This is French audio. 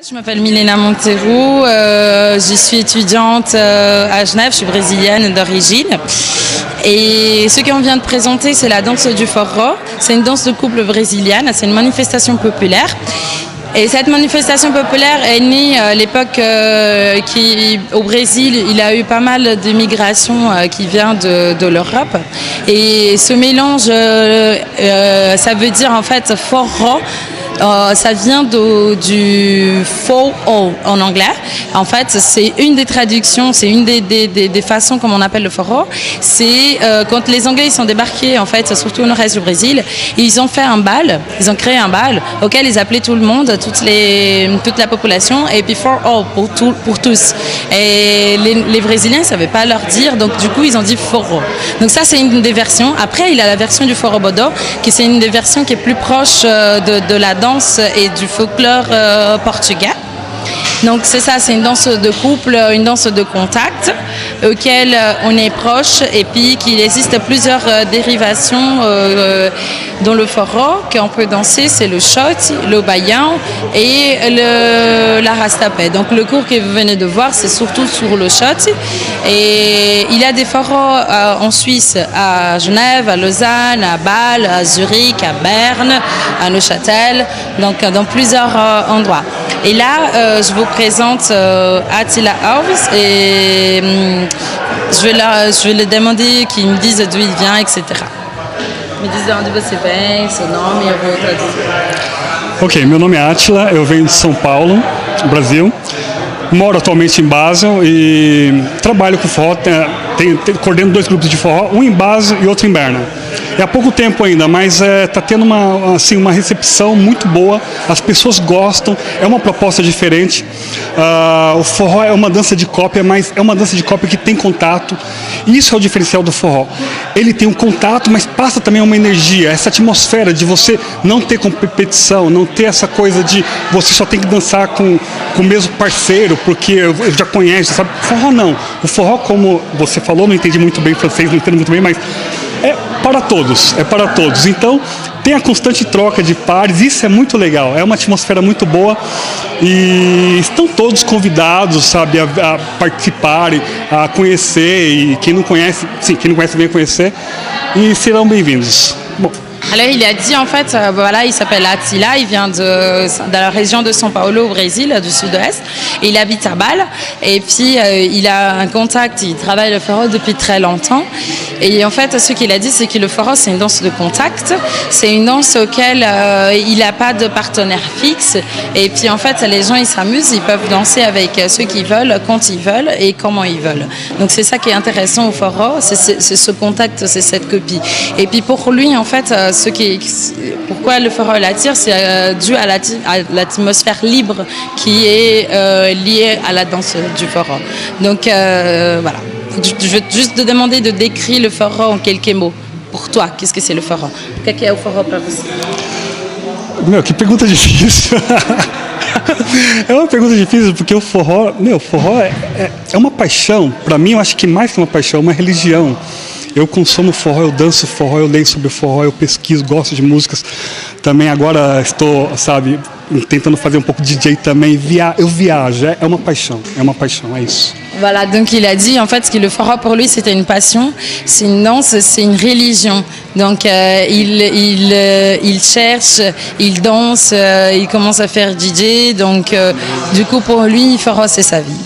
Je m'appelle Milena Monteiro, je suis étudiante à Genève, je suis brésilienne d'origine. Et ce qu'on vient de présenter, c'est la danse du forró. C'est une danse de couple brésilienne, c'est une manifestation populaire. Et cette manifestation populaire est née à l'époque au Brésil, il y a eu pas mal d'immigration qui vient de l'Europe. Et ce mélange, ça veut dire en fait forró. Ça vient du faux en anglais. En fait, c'est une des traductions, c'est une des façons comme on appelle le forró. C'est quand les Anglais ils sont débarqués, en fait, surtout au nord-est du Brésil, ils ont fait un bal, ils ont créé un bal auquel ils appelaient tout le monde, toute la population, et puis forró pour tous. Et les Brésiliens ne savaient pas leur dire, donc du coup ils ont dit forró. Donc ça c'est une des versions. Après il y a la version du forró-bodó, qui c'est une des versions qui est plus proche de la danse et du folklore portugais. Donc c'est ça, c'est une danse de couple, une danse de contact auquel on est proche et puis qu'il existe plusieurs dérivations dans le forró qu'on peut danser, c'est le shot, le baião et la rastapé. Donc le cours que vous venez de voir, c'est surtout sur le shot et il y a des forrós en Suisse, à Genève, à Lausanne, à Bâle, à Zurich, à Berne, à Neuchâtel, donc dans plusieurs endroits. Et là, je vous présente Attila Alves et je vais lui demander qu'il me dise d'où il vient, etc. Me diz de onde você vem, seu nome, eu vou traduzir. Ok, meu nome é Attila, eu venho de São Paulo, Brasil. Moro atualmente em Basel e trabalho com forró, coordeno 2 grupos de forró, um em Basel e outro em Berna. É há pouco tempo ainda, mas está tendo uma recepção muito boa, as pessoas gostam, é uma proposta diferente. O forró é uma dança de cópia, mas é uma dança de cópia que tem contato, e isso é o diferencial do forró. Ele tem um contato, mas passa também uma energia, essa atmosfera de você não ter competição, não ter essa coisa de você só tem que dançar com o mesmo parceiro, porque já conhece, sabe? O forró não. O forró, como você falou, não entendi muito bem francês, não entendo muito bem, mas é para todos, é para todos. Então, tem a constante troca de pares, isso é muito legal, é uma atmosfera muito boa e estão todos convidados, sabe, a participarem, a conhecer e quem não conhece, sim, quem não conhece vem conhecer e serão bem-vindos. Bom. Alors il a dit en fait, voilà, il s'appelle Attila, il vient de la région de São Paulo au Brésil, du sud-ouest, et il habite à Bâle, et puis il a un contact, il travaille le forró depuis très longtemps, et en fait ce qu'il a dit c'est que le forró c'est une danse de contact, c'est une danse auquel il n'a pas de partenaire fixe, et puis en fait les gens ils s'amusent, ils peuvent danser avec ceux qu'ils veulent, quand ils veulent et comment ils veulent. Donc c'est ça qui est intéressant au forró, c'est ce contact, c'est cette copie. Et puis pour lui en fait, pourquoi le forró l'attire, c'est dû à l'atmosphère libre qui est liée à la danse du forró. Donc voilà, je vais juste te demander de décrire le forró en quelques mots. Pour toi, qu'est-ce que c'est le forró? O que é o forró para você? Meu, que pergunta difícil. É uma pergunta difícil porque o forró é uma paixão. Para mim, eu acho que mais que uma paixão, é uma religião. Eu consumo forró, eu danço forró, eu leio sobre forró, eu pesquiso, gosto de músicas. Também agora estou, sabe, tentando fazer um pouco de DJ também. Eu viajo, é uma paixão, é isso. Voilà, donc il a dit en fait que le forró pour lui c'était une passion, c'est une danse, c'est une religion. Donc il cherche, il danse, il commence à faire DJ. Donc du coup pour lui, forró c'est sa vie.